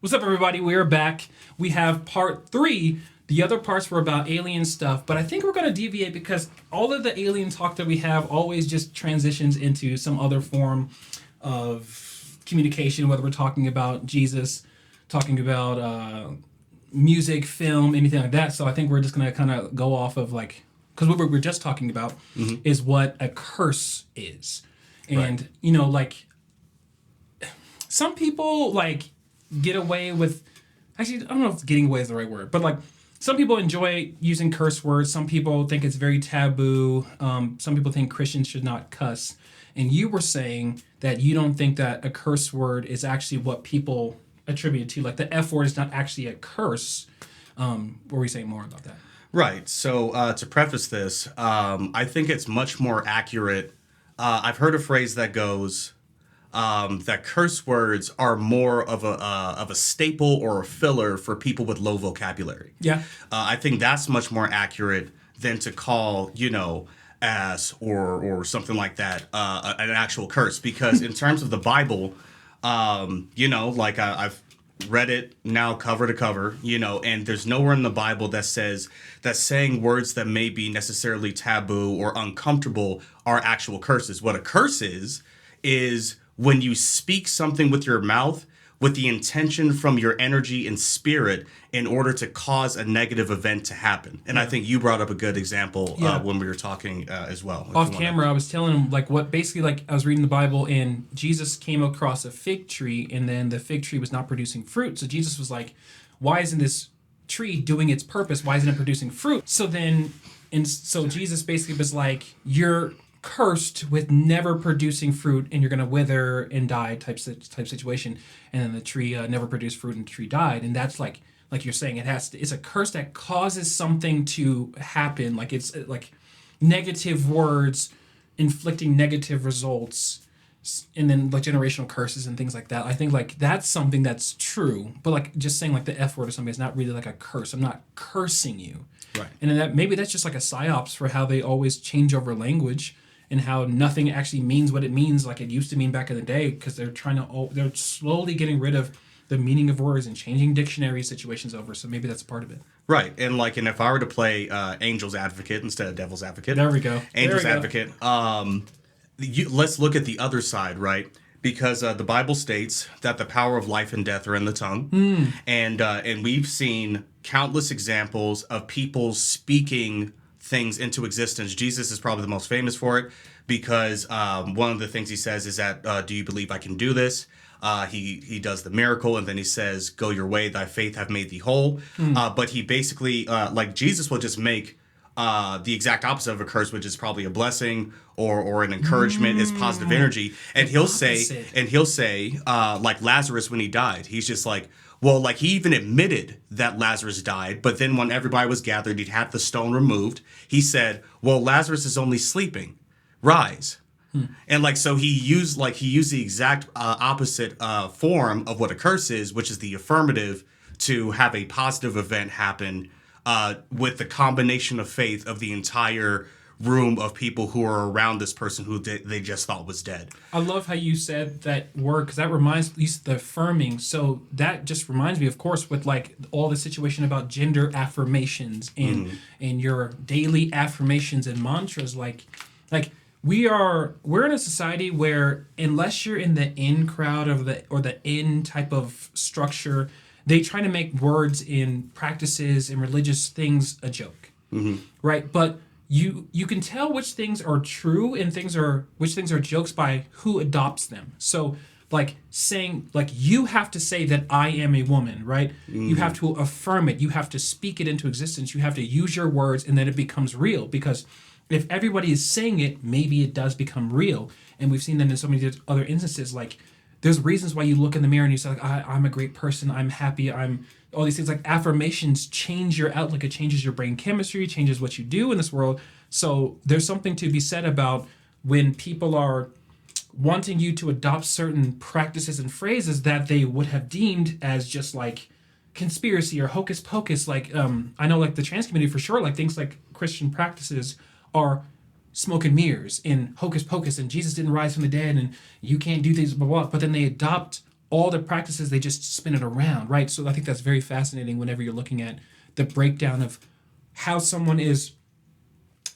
What's up, everybody? We're back. We have part 3. The other parts were about alien stuff, but I think we're going to deviate because all of the alien talk that we have always just transitions into some other form of communication, whether we're talking about Jesus, talking about music, film, anything like that. So I think we're just going to kind of go off of because what we're just talking about is what a curse is. And, some people, get away with... Actually, I don't know if getting away is the right word, but, some people enjoy using curse words. Some people think it's very taboo. Some people think Christians should not cuss. And you were saying that you don't think that a curse word is actually what people attribute to. Like, the F word is not actually a curse. What were you saying more about that? Right. So to preface this, I think it's much more accurate. I've heard a phrase that goes that curse words are more of a staple or a filler for people with low vocabulary. Yeah. I think that's much more accurate than to call, ass or something like that an actual curse. Because in terms of the Bible, I've read it now cover to cover, and there's nowhere in the Bible that says that saying words that may be necessarily taboo or uncomfortable are actual curses. What a curse is when you speak something with your mouth with the intention from your energy and spirit in order to cause a negative event to happen. And I think you brought up a good example when we were talking as well. Off camera, I was telling him, I was reading the Bible, and Jesus came across a fig tree, and then the fig tree was not producing fruit. So Jesus was like, why isn't this tree doing its purpose? Why isn't it producing fruit? So Jesus basically was like, you're cursed with never producing fruit, and you're going to wither and die type situation. And then the tree never produced fruit, and the tree died. And that's like you're saying, it's a curse that causes something to happen. It's negative words inflicting negative results, and then generational curses and things like that. I think that's something that's true, but just saying the F word or something is not really a curse. I'm not cursing you. Right. And then maybe that's just a psyops for how they always change over language, and how nothing actually means what it means like it used to mean back in the day, because they're slowly getting rid of the meaning of words and changing dictionary situations over. So maybe that's a part of it. Right. And if I were to play Angel's Advocate instead of Devil's Advocate. There we go. Angel's Advocate. Let's look at the other side, right? Because the Bible states that the power of life and death are in the tongue. And we've seen countless examples of people speaking things into existence. Jesus is probably the most famous for it, because one of the things he says is that, do you believe I can do this? He does the miracle, and then he says, go your way, thy faith have made thee whole. But he basically, Jesus will just make the exact opposite of a curse, which is probably a blessing or an encouragement, is positive energy. And he'll say, like Lazarus when he died, he's just like, well, he even admitted that Lazarus died, but then when everybody was gathered, he'd had the stone removed. He said, well, Lazarus is only sleeping. Rise. And so he used the exact opposite form of what a curse is, which is the affirmative, to have a positive event happen with the combination of faith of the entire room of people who are around this person who they just thought was dead. I love how you said that word, because that reminds me the affirming. So that just reminds me, of course, with all the situation about gender affirmations and your daily affirmations and mantras. We're in a society where, unless you're in the in crowd or the in type of structure, they try to make words in practices and religious things a joke, right? But you can tell which things are true and which things are jokes by who adopts them. So saying you have to say that I am a woman, right? You have to affirm it. You have to speak it into existence. You have to use your words, and then it becomes real. Because if everybody is saying it, maybe it does become real. And we've seen that in so many other instances. There's reasons why you look in the mirror and you say, I'm a great person, I'm happy, I'm all these things. Affirmations change your outlook. It changes your brain chemistry, changes what you do in this world. So there's something to be said about when people are wanting you to adopt certain practices and phrases that they would have deemed as just conspiracy or hocus pocus. I know the trans community for sure, things like Christian practices are smoke and mirrors and hocus pocus, and Jesus didn't rise from the dead, and you can't do things, blah, blah, blah. But then they adopt all the practices, they just spin it around, right? So I think that's very fascinating whenever you're looking at the breakdown of how someone is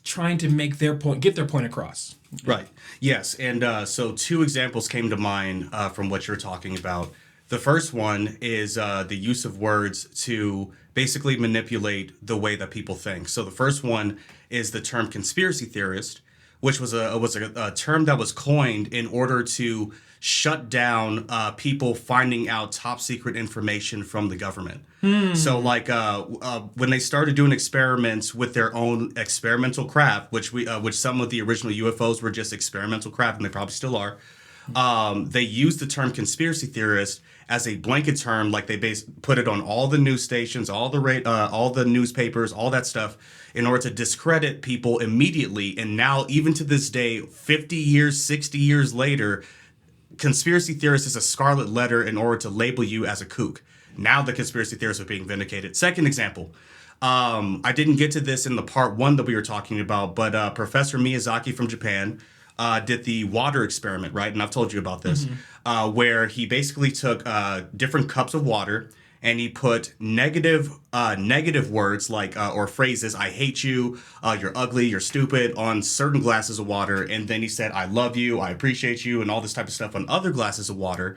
trying to make their point, get their point across. Right. Yes. And so two examples came to mind from what you're talking about. The first one is the use of words to basically manipulate the way that people think. So the first one is the term conspiracy theorist, which was a term that was coined in order to shut down people finding out top secret information from the government. So like when they started doing experiments with their own experimental craft, which some of the original UFOs were just experimental craft, and they probably still are. They used the term conspiracy theorist as a blanket term, like they put it on all the news stations, all the newspapers, all that stuff, in order to discredit people immediately. And now, even to this day, 50 years, 60 years later, conspiracy theorist is a scarlet letter in order to label you as a kook. Now the conspiracy theorists are being vindicated. Second example. I didn't get to this in the part one that we were talking about, but Professor Miyazaki from Japan did the water experiment, right? And I've told you about this, where he basically took different cups of water and he put negative words like or phrases, I hate you, you're ugly, you're stupid, on certain glasses of water. And then he said, I love you, I appreciate you, and all this type of stuff on other glasses of water,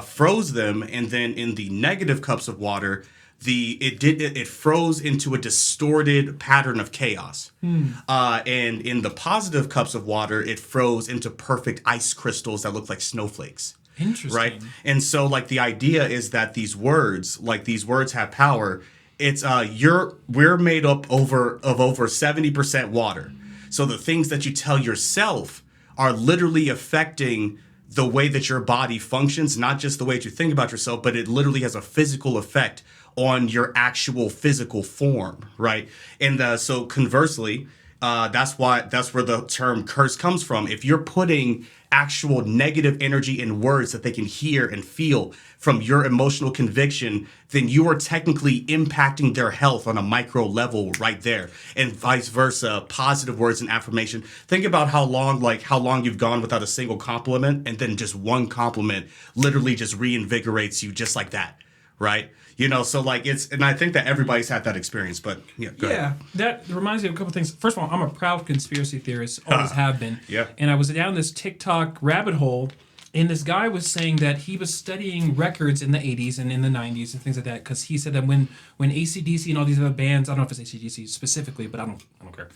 froze them. And then in the negative cups of water, it froze into a distorted pattern of chaos. And in the positive cups of water, it froze into perfect ice crystals that look like snowflakes. Interesting. Right? And so like the idea is that these words have power. It's we're made up of over 70% water. So the things that you tell yourself are literally affecting the way that your body functions, not just the way that you think about yourself, but it literally has a physical effect on your actual physical form, right? And so conversely, that's where the term curse comes from. If you're putting actual negative energy in words that they can hear and feel from your emotional conviction, then you are technically impacting their health on a micro level right there, and vice versa. Positive words and affirmation. Think about how long you've gone without a single compliment, and then just one compliment literally just reinvigorates you just like that, right? You know, so like and I think that everybody's had that experience, but yeah, go ahead. That reminds me of a couple things. First of all, I'm a proud conspiracy theorist, always have been. Yeah. And I was down this TikTok rabbit hole, and this guy was saying that he was studying records in the 80s and in the 90s and things like that, because he said that when AC/DC and all these other bands, I don't know if it's AC/DC specifically, but I don't care,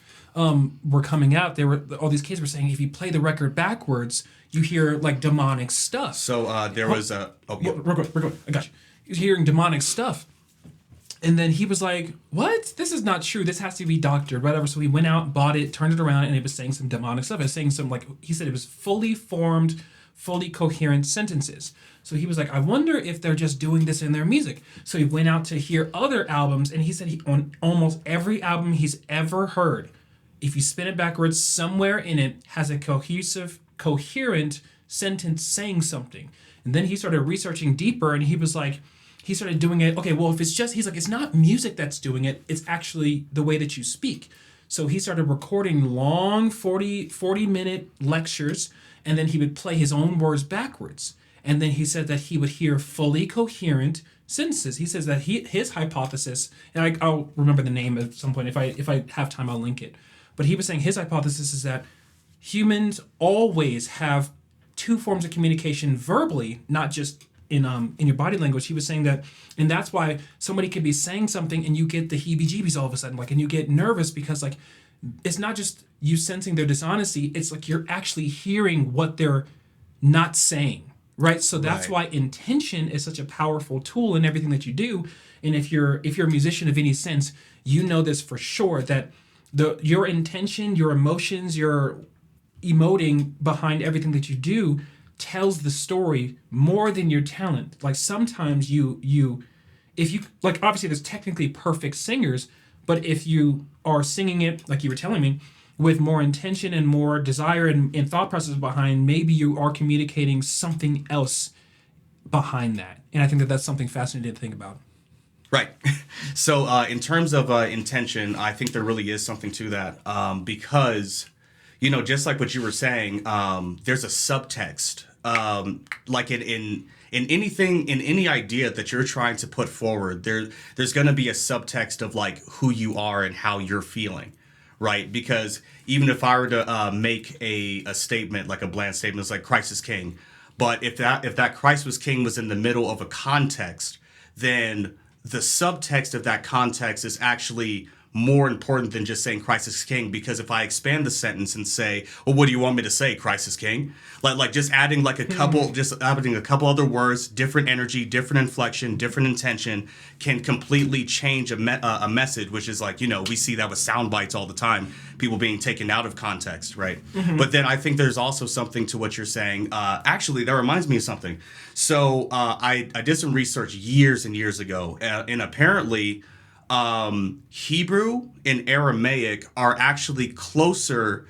were coming out, all these kids were saying if you play the record backwards, you hear like demonic stuff. So there was a... Oh, yeah. We're going. I got you. He was hearing demonic stuff. And then he was like, what? This is not true. This has to be doctored, whatever. So he went out, bought it, turned it around, and it was saying some demonic stuff. It was saying some, like, he said it was fully formed, fully coherent sentences. So he was like, I wonder if they're just doing this in their music. So he went out to hear other albums, and he said on almost every album he's ever heard, if you spin it backwards, somewhere in it has a coherent sentence saying something. And then he started researching deeper, and he started doing it. Okay, well, if it's just, he's like, it's not music that's doing it. It's actually the way that you speak. So he started recording long 40-minute lectures, and then he would play his own words backwards. And then he said that he would hear fully coherent sentences. He says that his hypothesis, and I'll remember the name at some point. If I have time, I'll link it. But he was saying his hypothesis is that humans always have two forms of communication verbally, not just in your body language. He was saying that, and that's why somebody could be saying something and you get the heebie-jeebies all of a sudden, like, and you get nervous because, like, it's not just you sensing their dishonesty, it's like you're actually hearing what they're not saying, right? So that's why intention is such a powerful tool in everything that you do. And if you're a musician of any sense, you know this for sure, that your intention, your emotions, your emoting behind everything that you do tells the story more than your talent. Like sometimes if you like, obviously there's technically perfect singers, but if you are singing it, like you were telling me, with more intention and more desire and thought process behind, maybe you are communicating something else behind that. And I think that that's something fascinating to think about. Right. So in terms of intention, I think there really is something to that, because, you know, just like what you were saying, there's a subtext, like in in any idea that you're trying to put forward, there's going to be a subtext of like who you are and how you're feeling, right? Because even if I were to make a statement, like a bland statement, it's like Christ is king, but if that Christ was king was in the middle of a context, then the subtext of that context is actually more important than just saying Christ is king. Because if I expand the sentence and say, well, what do you want me to say? Christ is king. Like just adding like adding a couple other words, different energy, different inflection, different intention can completely change a message, which is like, we see that with sound bites all the time, people being taken out of context, right? Mm-hmm. But then I think there's also something to what you're saying. Actually, that reminds me of something. So I did some research years and years ago, and apparently Hebrew and Aramaic are actually closer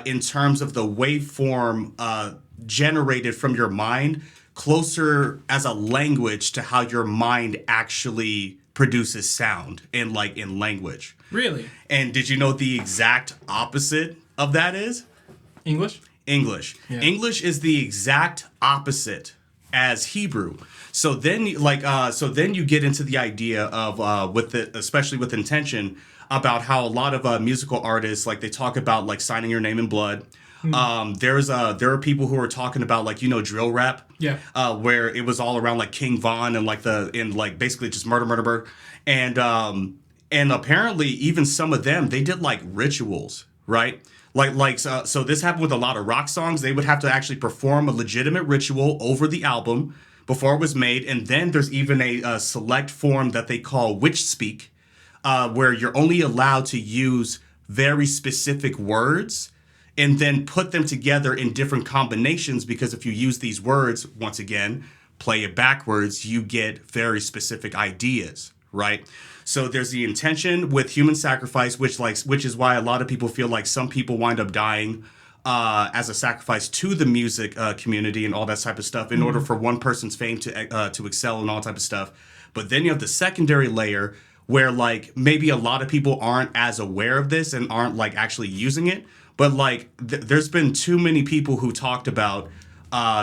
in terms of the waveform generated from your mind, closer as a language to how your mind actually produces sound in language. Really? And did you know the exact opposite of that is? English? English. Yeah. English is the exact opposite as Hebrew. So then you get into the idea of especially with intention, about how a lot of musical artists, like, they talk about like signing your name in blood. There are people who are talking about like, drill rap, where it was all around like King Von and like basically just murder, and apparently even some of them, they did like rituals, right? So this happened with a lot of rock songs. They would have to actually perform a legitimate ritual over the album before it was made. And then there's even a select form that they call witch speak, where you're only allowed to use very specific words and then put them together in different combinations, because if you use these words, once again, play it backwards, you get very specific ideas, right? So there's the intention with human sacrifice, which is why a lot of people feel like some people wind up dying as a sacrifice to the music community and all that type of stuff in order for one person's fame to excel and all type of stuff. But then you have the secondary layer where like maybe a lot of people aren't as aware of this and aren't like actually using it. But like there's been too many people who talked about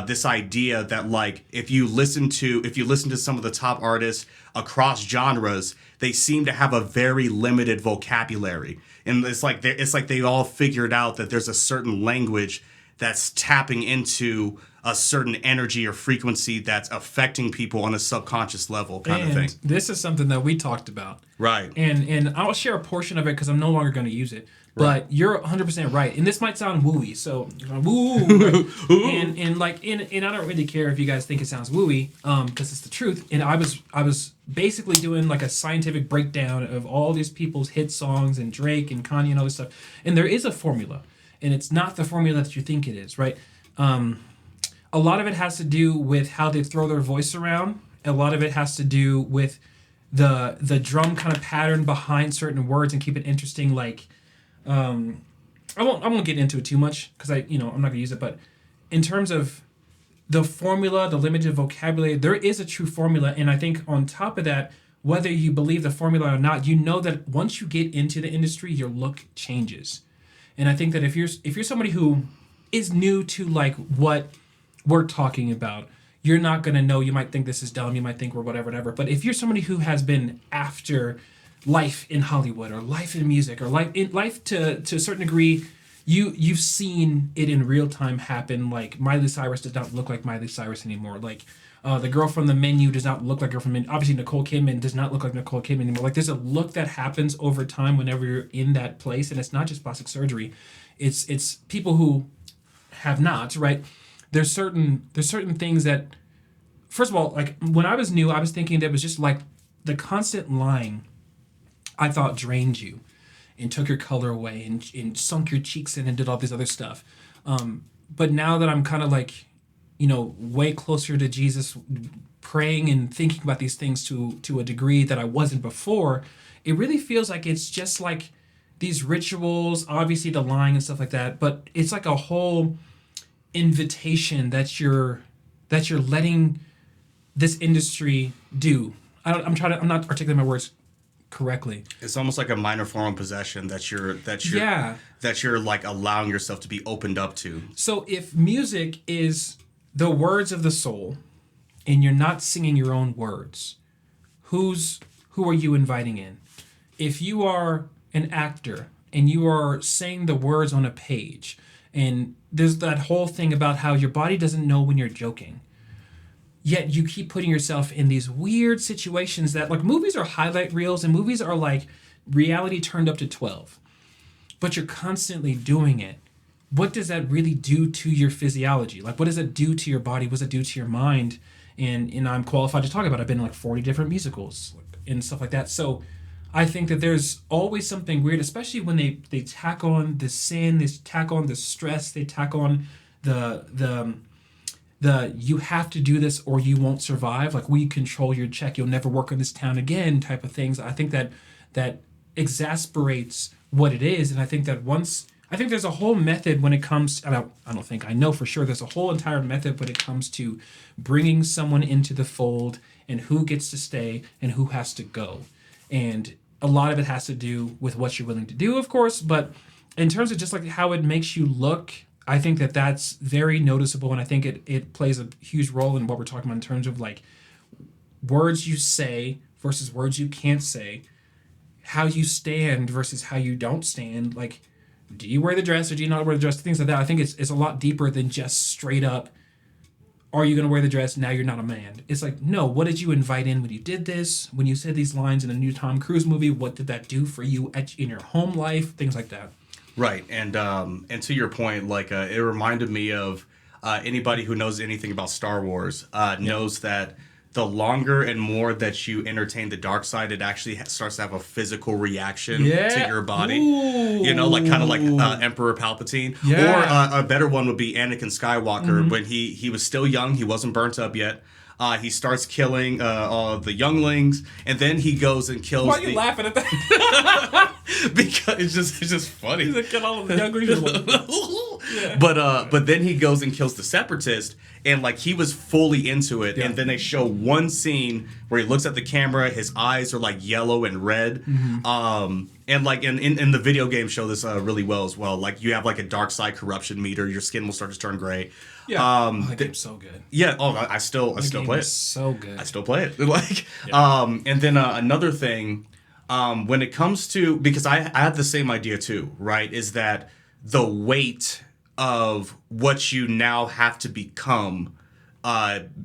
this idea that like if you listen to some of the top artists across genres, they seem to have a very limited vocabulary, and it's like they all figured out that there's a certain language that's tapping into a certain energy or frequency that's affecting people on a subconscious level kind of thing. This is something that we talked about, right? And I'll share a portion of it because I'm no longer going to use it. But you're 100% right, and this might sound wooey, so woo, right? and I don't really care if you guys think it sounds wooey, because it's the truth. And I was basically doing like a scientific breakdown of all these people's hit songs and Drake and Kanye and all this stuff, and there is a formula, and it's not the formula that you think it is, right? A lot of it has to do with how they throw their voice around. A lot of it has to do with the drum kind of pattern behind certain words and keep it interesting, like. I won't get into it too much because I'm not gonna use it, but in terms of the formula, the limited vocabulary, there is a true formula, and I think on top of that, whether you believe the formula or not, you know that once you get into the industry, your look changes. And I think that if you're somebody who is new to like what we're talking about, you're not gonna know. You might think this is dumb, you might think we're whatever. But if you're somebody who has been after life in Hollywood or life in music or life to a certain degree, you've seen it in real time happen. Like Miley Cyrus does not look like Miley Cyrus anymore. Like the girl from The Menu does not look like her from Menu. Obviously Nicole Kidman does not look like Nicole Kidman anymore. Like there's a look that happens over time whenever you're in that place, and it's not just plastic surgery. It's people who have not, right? There's certain things that, first of all, like when I was new, I was thinking that it was just like the constant lying, I thought, drained you and took your color away and sunk your cheeks in and did all this other stuff. But now that I'm kind of like, way closer to Jesus, praying and thinking about these things to a degree that I wasn't before, it really feels like it's just like these rituals, obviously the lying and stuff like that, but it's like a whole invitation that you're letting this industry do. I'm not articulating my words correctly. It's almost like a minor form of possession that you're like allowing yourself to be opened up to. So if music is the words of the soul, and you're not singing your own words, who are you inviting in? If you are an actor and you are saying the words on a page, and there's that whole thing about how your body doesn't know when you're joking, yet you keep putting yourself in these weird situations that, like, movies are highlight reels and movies are like reality turned up to 12, but you're constantly doing it. What does that really do to your physiology? Like, what does it do to your body? What does it do to your mind? And I'm qualified to talk about it. I've been in like 40 different musicals and stuff like that. So I think that there's always something weird, especially when they tack on the sin, they tack on the stress, they tack on the you have to do this or you won't survive. Like, we control your check, you'll never work in this town again type of things. I think that exasperates what it is. And I think that I think there's a whole method when it comes to, I know for sure there's a whole entire method when it comes to bringing someone into the fold and who gets to stay and who has to go. And a lot of it has to do with what you're willing to do, of course, but in terms of just like how it makes you look, I think that that's very noticeable, and I think it plays a huge role in what we're talking about in terms of like words you say versus words you can't say, how you stand versus how you don't stand. Like, do you wear the dress or do you not wear the dress? Things like that. I think it's a lot deeper than just straight up, are you going to wear the dress? Now you're not a man. It's like, no, what did you invite in when you did this? When you said these lines in a new Tom Cruise movie, what did that do for you in your home life? Things like that. Right. And to your point, like, it reminded me of anybody who knows anything about Star Wars knows that the longer and more that you entertain the dark side, it actually starts to have a physical reaction to your body. Ooh. You know, like kind of like Emperor Palpatine. Yeah. Or a better one would be Anakin Skywalker. When he was still young, he wasn't burnt up yet. He starts killing all the younglings, and then he goes and kills. Why are you laughing at that? Because it's just funny. He's like, kill all of the younglings. Yeah. But then he goes and kills the separatist, and like he was fully into it. Yeah. And then they show one scene where he looks at the camera, his eyes are like yellow and red. And like in the video game show this really well as well. Like, you have like a dark side corruption meter, your skin will start to turn gray. Yeah. That game's so good. Yeah. Oh, I still play it. So good. I still play it. Like, and then another thing, when it comes to, because I had the same idea too, right? Is that the weight of what you now have to become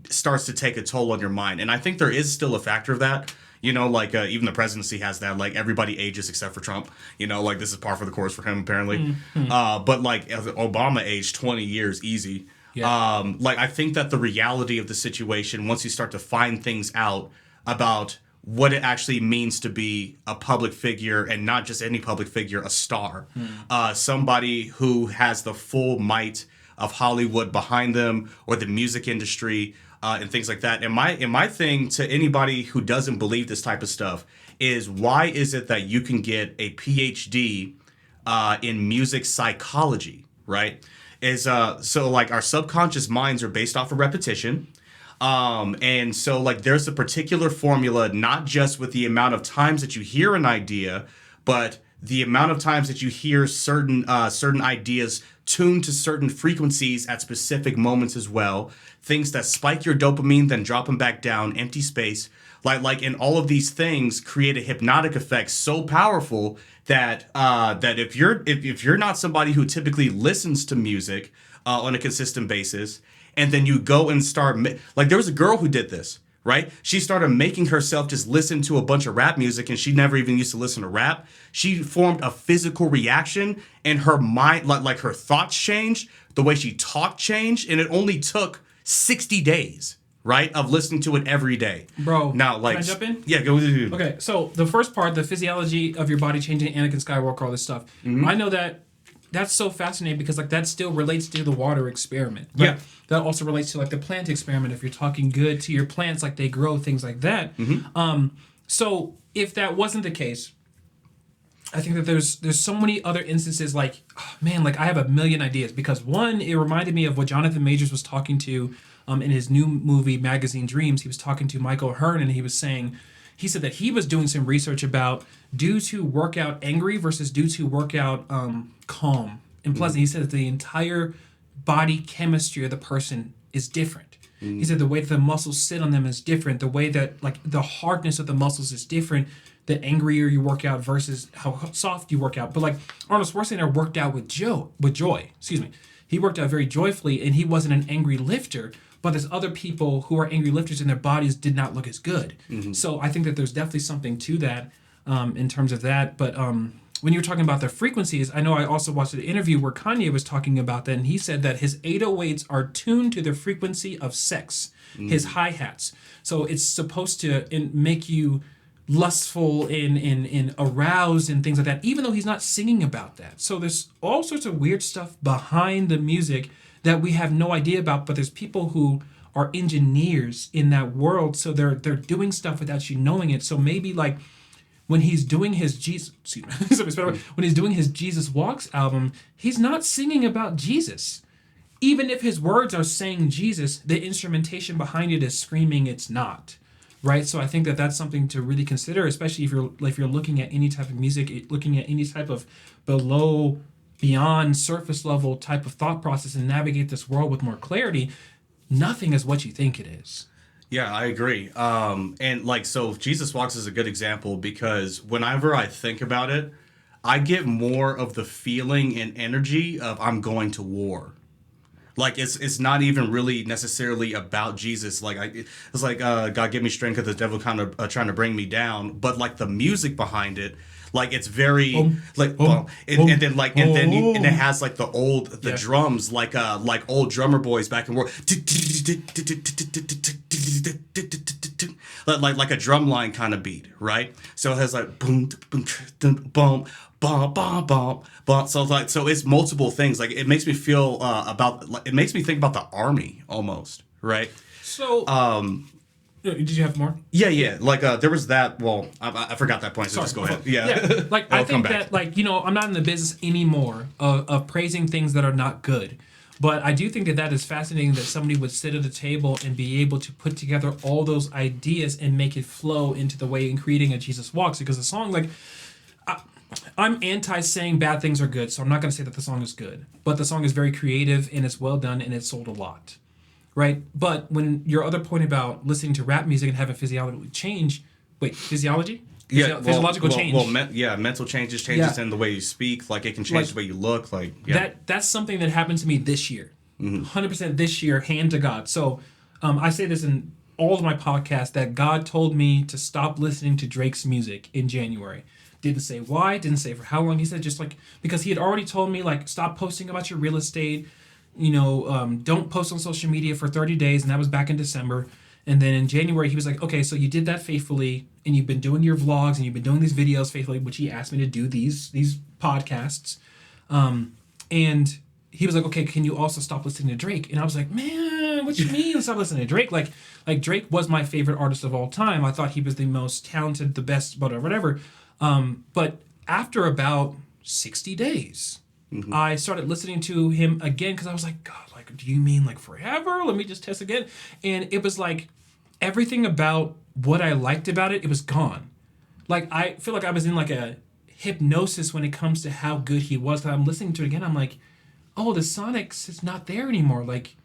starts to take a toll on your mind, and I think there is still a factor of that. You know, like even the presidency has that. Like, everybody ages except for Trump. You know, like this is par for the course for him apparently. But like Obama aged 20 years easy. Yeah. Like, I think that the reality of the situation, once you start to find things out about what it actually means to be a public figure, and not just any public figure, a star, somebody who has the full might of Hollywood behind them, or the music industry, and things like that. And my thing to anybody who doesn't believe this type of stuff is, why is it that you can get a PhD in music psychology, right? So like, our subconscious minds are based off of repetition. And so like, there's a particular formula, not just with the amount of times that you hear an idea, but the amount of times that you hear certain ideas tuned to certain frequencies at specific moments as well. Things that spike your dopamine, then drop them back down, empty space. Like, and all of these things create a hypnotic effect so powerful that if you're not somebody who typically listens to music on a consistent basis, and then you go and start like, there was a girl who did this, right? She started making herself just listen to a bunch of rap music, and she never even used to listen to rap. She formed a physical reaction, and her mind, like her thoughts changed, the way she talked changed, and it only took 60 days. Right? Of listening to it every day. Bro, now, like, can I jump in? Yeah, go. Okay, so the first part, the physiology of your body changing, Anakin Skywalker, all this stuff. I know that's so fascinating, because like, that still relates to the water experiment. Right? Yeah. That also relates to like the plant experiment. If you're talking good to your plants, like they grow, things like that. So if that wasn't the case, I think that there's so many other instances. Like, oh, man, like I have a million ideas, because one, it reminded me of what Jonathan Majors was talking to in his new movie Magazine Dreams. He was talking to Michael Hearn, and he said that he was doing some research about do to work out angry versus do to work out calm and pleasant. He said that the entire body chemistry of the person is different. He said the way that the muscles sit on them is different. The way that like the hardness of the muscles is different. The angrier you work out versus how soft you work out. But like Arnold Schwarzenegger worked out with joy. Excuse me. He worked out very joyfully, and he wasn't an angry lifter. But there's other people who are angry lifters and their bodies did not look as good. So I think that there's definitely something to that in terms of that. But when you were talking about the frequencies, I know I also watched an interview where Kanye was talking about that, and he said that his 808s are tuned to the frequency of sex, his hi-hats. So it's supposed to make you lustful and aroused and things like that, even though he's not singing about that. So there's all sorts of weird stuff behind the music that we have no idea about, but there's people who are engineers in that world, so they're doing stuff without you knowing it. So maybe like when he's doing his when he's doing his Jesus Walks album, he's not singing about Jesus. Even if his words are saying Jesus, the instrumentation behind it is screaming it's not. Right? So I think that that's something to really consider, especially if you're looking at any type of music, looking at any type of beyond surface level type of thought process and navigate this world with more clarity. Nothing is what you think it is. Yeah, I agree. And like, so Jesus Walks is a good example because whenever I think about it, I get more of the feeling and energy of I'm going to war. Like it's not even really necessarily about Jesus. Like it's like God give me strength because the devil kind of trying to bring me down. But like the music behind it, like it's very and then it has like the drums like old drummer boys back in war. Like a drum line kind of beat, right? So it has like boom, boom, boom, boom, boom, boom, boom. So it's multiple things. Like it makes me feel it makes me think about the army almost, right? So did you have more? Yeah. Like there was that. Well, I forgot that point. So just go ahead. Yeah. Like I think that like I'm not in the business anymore of praising things that are not good. But I do think that is fascinating that somebody would sit at a table and be able to put together all those ideas and make it flow into the way in creating a Jesus Walks. Because the song, like, I'm anti saying bad things are good, so I'm not going to say that the song is good. But the song is very creative and it's well done and it sold a lot, right? But when your other point about listening to rap music and having physiological change, physiological change. Mental changes in the way you speak. Like it can change the way you look. Like that's something that happened to me this year, 100% this year, hand to God. So I say this in all of my podcasts that God told me to stop listening to Drake's music in January. Didn't say why, didn't say for how long. He said just like because he had already told me like stop posting about your real estate. Don't post on social media for 30 days, and that was back in December. And then in January, he was like, okay, so you did that faithfully, and you've been doing your vlogs, and you've been doing these videos faithfully, which he asked me to do these podcasts. And he was like, okay, can you also stop listening to Drake? And I was like, man, what you mean stop listening to Drake? Like Drake was my favorite artist of all time. I thought he was the most talented, the best, whatever. But after about 60 days, I started listening to him again because I was like, God, like, do you mean like forever? Let me just test again. And it was like everything about what I liked about it was gone. Like I feel like I was in like a hypnosis when it comes to how good he was. I'm listening to it again. I'm like, oh, the Sonics is not there anymore. Like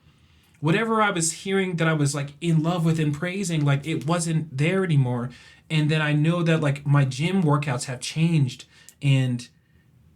whatever I was hearing that I was like in love with and praising, like it wasn't there anymore. And then I know that like my gym workouts have changed and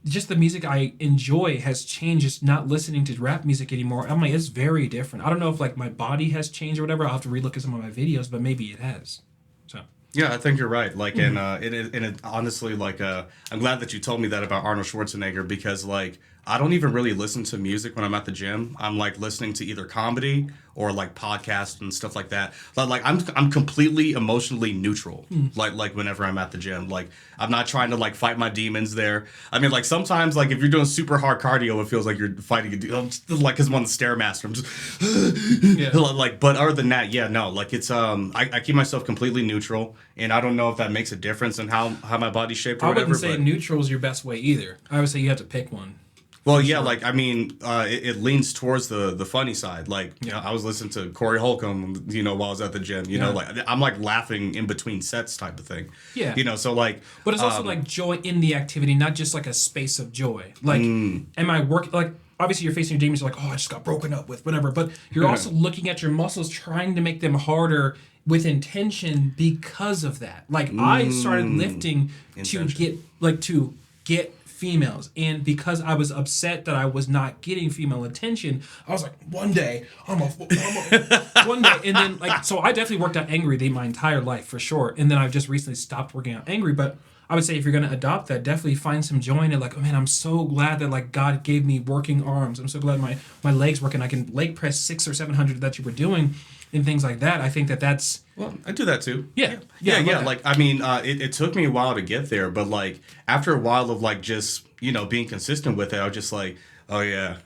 just the music I enjoy has changed. Just not listening to rap music anymore. I'm like, it's very different. I don't know if like my body has changed or whatever. I'll have to relook at some of my videos, but maybe it has. So yeah, I think you're right. Like, and it honestly, like, I'm glad that you told me that about Arnold Schwarzenegger because like I don't even really listen to music when I'm at the gym. I'm like listening to either comedy or like podcasts and stuff like that. But like I'm completely emotionally neutral. Like whenever I'm at the gym, like I'm not trying to like fight my demons there. I mean, like sometimes like if you're doing super hard cardio, it feels like you're fighting a demon. Like because I'm on the Stairmaster, I'm just like. But other than that, yeah, no. Like it's I keep myself completely neutral, and I don't know if that makes a difference in how my body's shaped or whatever. I wouldn't say neutral is your best way either. I would say you have to pick one. Well, yeah, like, I mean, it leans towards the funny side. Like, you know, I was listening to Corey Holcomb, you know, while I was at the gym, you know, like, I'm, like, laughing in between sets type of thing. Yeah. You know, so, like... But it's also, like, joy in the activity, not just, like, a space of joy. Like, am I working... Like, obviously you're facing your demons, you're like, oh, I just got broken up with, whatever. But you're also looking at your muscles, trying to make them harder with intention because of that. Like I started lifting to get females, and because I was upset that I was not getting female attention, I was like, one day, one day, and then like, so I definitely worked out angry my entire life for sure, and then I've just recently stopped working out angry. But I would say if you're gonna adopt that, definitely find some joy in it. Like, oh man, I'm so glad that like God gave me working arms. I'm so glad my legs work and I can leg press 600 or 700 that you were doing, and things like that. I think that's. Well, I do that too. Yeah. Like, I mean, it took me a while to get there, but like after a while of like just being consistent with it, I was just like, okay,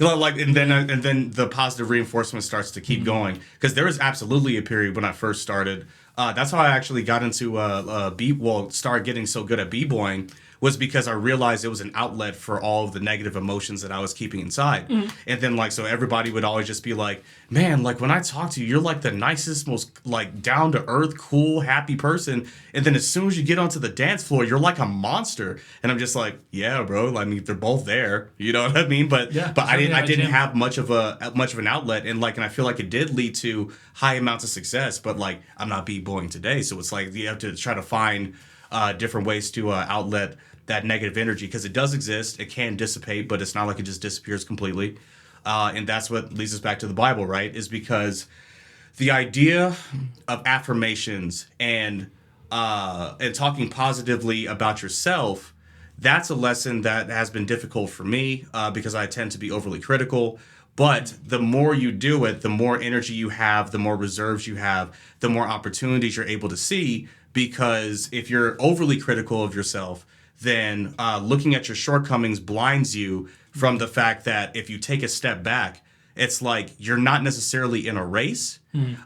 like, and then the positive reinforcement starts to keep going, because there was absolutely a period when I first started. That's how I actually got into started getting so good at b-boying, was because I realized it was an outlet for all of the negative emotions that I was keeping inside. And then like, so everybody would always just be like, man, like when I talk to you, you're like the nicest, most like down to earth, cool, happy person. And then as soon as you get onto the dance floor, you're like a monster. And I'm just like, yeah, bro. I mean, they're both there. You know what I mean? But I didn't have much of an outlet. And I feel like it did lead to high amounts of success, but like I'm not b-boying today. So it's like you have to try to find different ways to outlet that negative energy, because it does exist. It can dissipate, but it's not like it just disappears completely. And that's what leads us back to the Bible, right? Is because the idea of affirmations and talking positively about yourself, that's a lesson that has been difficult for me because I tend to be overly critical. But the more you do it, the more energy you have, the more reserves you have, the more opportunities you're able to see. Because if you're overly critical of yourself, then looking at your shortcomings blinds you from the fact that if you take a step back, it's like you're not necessarily in a race,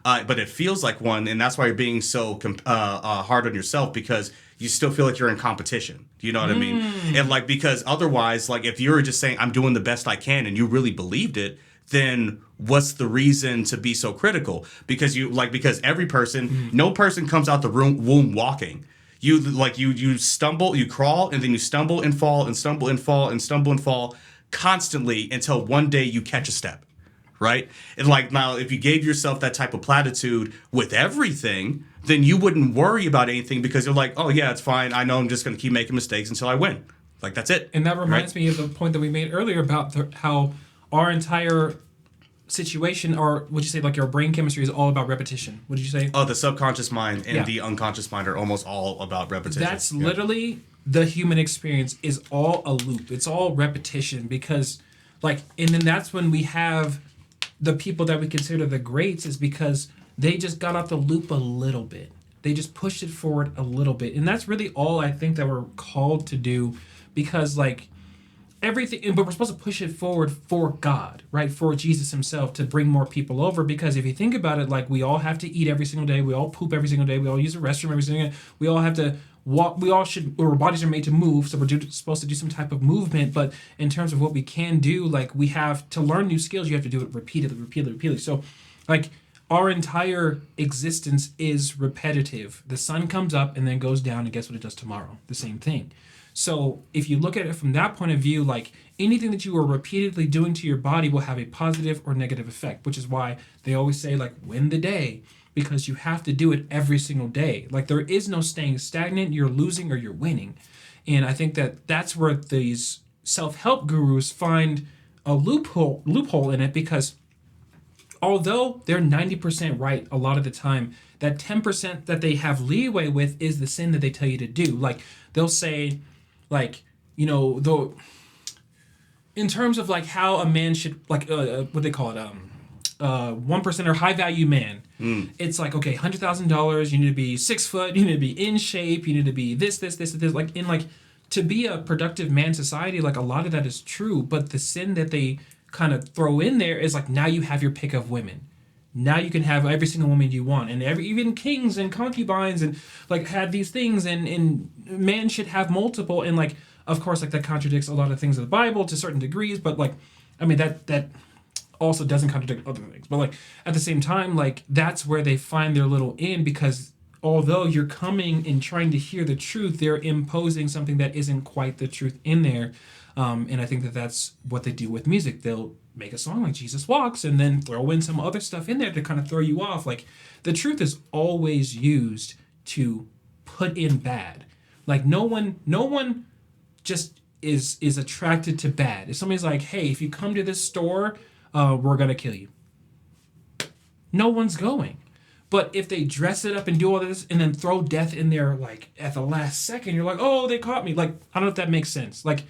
but it feels like one. And that's why you're being so hard on yourself, because you still feel like you're in competition. Do you know what I mean? And like, because otherwise, like if you were just saying, I'm doing the best I can, and you really believed it, then what's the reason to be so critical? Because because every person, no person comes out the womb walking. You stumble, you crawl, and then you stumble and fall and stumble and fall and stumble and fall constantly until one day you catch a step, right? And like now, if you gave yourself that type of platitude with everything, then you wouldn't worry about anything, because you're like, oh yeah, it's fine. I know I'm just going to keep making mistakes until I win. Like that's it. And that reminds me of the point that we made earlier about how our entire situation, or would you say like your brain chemistry, is all about repetition? What did you say? Oh, the subconscious mind and the unconscious mind are almost all about repetition. That's literally the human experience is all a loop. It's all repetition, because and then that's when we have the people that we consider the greats, is because they just got out the loop a little bit. They just pushed it forward a little bit. And that's really all I think that we're called to do, because everything, but we're supposed to push it forward for God, right? For Jesus himself, to bring more people over. Because if you think about it, we all have to eat every single day. We all poop every single day. We all use the restroom every single day. We all have to walk. Our bodies are made to move. So we're supposed to do some type of movement. But in terms of what we can do, we have to learn new skills. You have to do it repeatedly. So our entire existence is repetitive. The sun comes up and then goes down, and guess what it does tomorrow? The same thing. So if you look at it from that point of view, anything that you are repeatedly doing to your body will have a positive or negative effect, which is why they always say win the day, because you have to do it every single day. There is no staying stagnant. You're losing or you're winning. And I think that that's where these self-help gurus find a loophole in it, because although they're 90% right a lot of the time, that 10% that they have leeway with is the sin that they tell you to do. They'll say, though, in terms of how a man should, what they call it, 1% or high value man. It's okay, $100,000, you need to be 6 foot, you need to be in shape, you need to be this, to be a productive man society, a lot of that is true, but the sin that they kind of throw in there is now you have your pick of women. Now you can have every single woman you want, and even kings and concubines, and had these things, and man should have multiple, and of course that contradicts a lot of things of the Bible to certain degrees, but that also doesn't contradict other things. But at the same time, that's where they find their little in, because although you're coming and trying to hear the truth, they're imposing something that isn't quite the truth in there. And I think that that's what they do with music. They'll make a song like Jesus Walks and then throw in some other stuff in there to kind of throw you off. Like, the truth is always used to put in bad. Like, no one just is attracted to bad. If somebody's like, hey, if you come to this store, we're going to kill you. No one's going. But if they dress it up and do all this and then throw death in there, like, at the last second, you're like, oh, they caught me. Like, I don't know if that makes sense. Like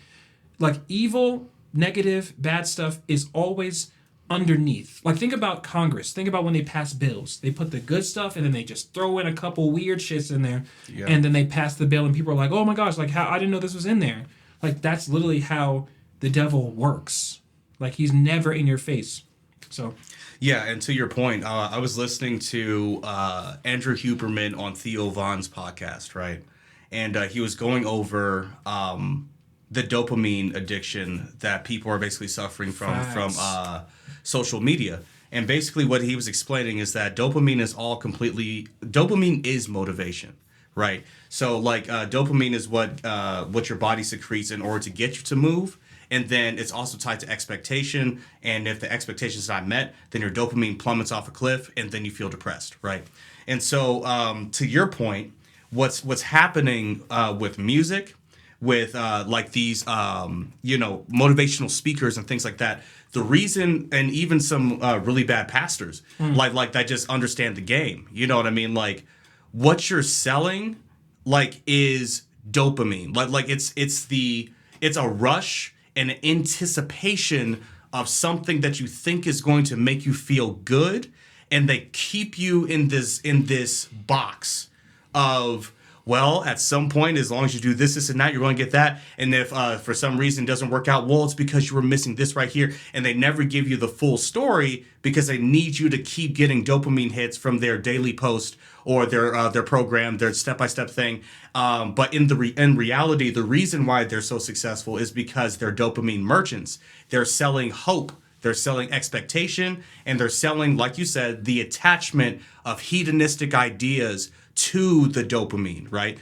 evil, negative, bad stuff is always underneath. Like, think about Congress. Think about when they pass bills. They put the good stuff and then they just throw in a couple weird shits in there. Yeah. And then they pass the bill and people are like, oh my gosh, like, how I didn't know this was in there. Like, that's literally how the devil works. Like, he's never in your face. So... Yeah, and to your point, I was listening to Andrew Huberman on Theo Vaughn's podcast, right? And he was going over the dopamine addiction that people are basically suffering from social media. And basically what he was explaining is that dopamine is motivation, right? So, like, dopamine is what your body secretes in order to get you to move. And then it's also tied to expectation. And if the expectation is not met, then your dopamine plummets off a cliff and then you feel depressed, right? And so to your point, what's happening with music, with like these, motivational speakers and things like that, the reason, and even some really bad pastors, like that just understand the game. You know what I mean? Like, what you're selling, like, is dopamine. Like it's a rush, an anticipation of something that you think is going to make you feel good, and they keep you in this box of, well, at some point, as long as you do this, and that, you're going to get that. And if for some reason it doesn't work out, well, it's because you were missing this right here. And they never give you the full story because they need you to keep getting dopamine hits from their daily post or their program, their step-by-step thing. But in reality, the reason why they're so successful is because they're dopamine merchants. They're selling hope. They're selling expectation, and they're selling, like you said, the attachment of hedonistic ideas to the dopamine, right?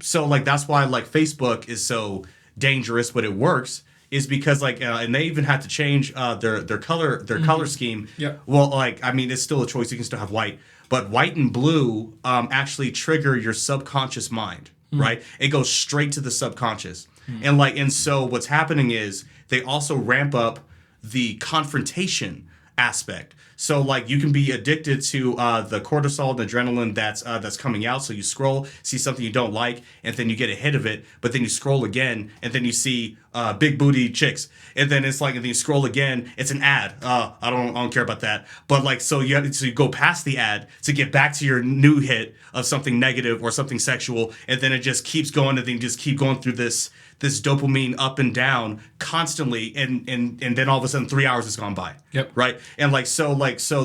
So, like, that's why, like, Facebook is so dangerous, but it works, is because, like, and they even had to change their color scheme. Yeah. Well, like, I mean, it's still a choice. You can still have white, but white and blue actually trigger your subconscious mind, right? It goes straight to the subconscious, and so what's happening is they also ramp up the confrontation aspect. So, like, you can be addicted to the cortisol and adrenaline that's coming out. So you scroll, see something you don't like, and then you get a hit of it. But then you scroll again, and then you see big booty chicks, and then it's like, and then you scroll again, it's an ad. I don't care about that. But, like, so you go past the ad to get back to your new hit of something negative or something sexual, and then it just keeps going, and then you just keep going through this dopamine up and down constantly, and then all of a sudden 3 hours has gone by. Yep. Right. And so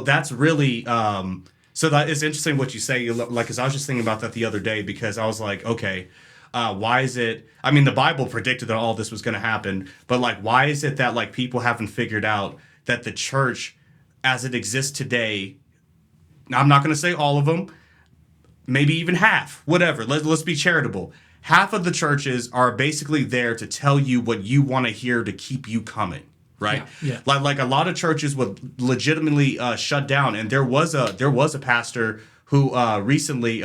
that's really so that is interesting what you say. Like, because I was just thinking about that the other day, because I was like, okay, why is it? I mean, the Bible predicted that all this was going to happen, but, like, why is it that, like, people haven't figured out that the church, as it exists today, I'm not going to say all of them, maybe even half, whatever. Let's be charitable. Half of the churches are basically there to tell you what you want to hear to keep you coming, right? Yeah. Like a lot of churches would legitimately shut down. And there was a pastor who recently,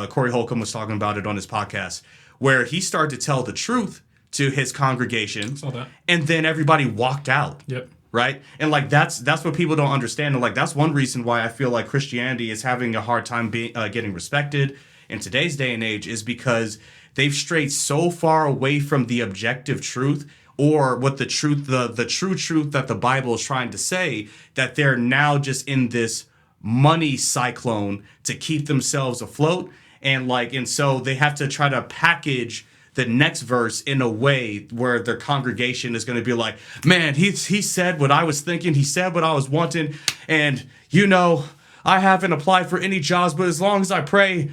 Corey Holcomb was talking about it on his podcast, where he started to tell the truth to his congregation, and then everybody walked out. Yep. Right? And, like, that's what people don't understand. And, like, that's one reason why I feel like Christianity is having a hard time getting respected in today's day and age, is because they've strayed so far away from the objective truth, or what the truth, the true truth that the Bible is trying to say, that they're now just in this money cyclone to keep themselves afloat. And so they have to try to package the next verse in a way where their congregation is going to be like, man, he said what I was thinking. He said what I was wanting. And, I haven't applied for any jobs, but as long as I pray,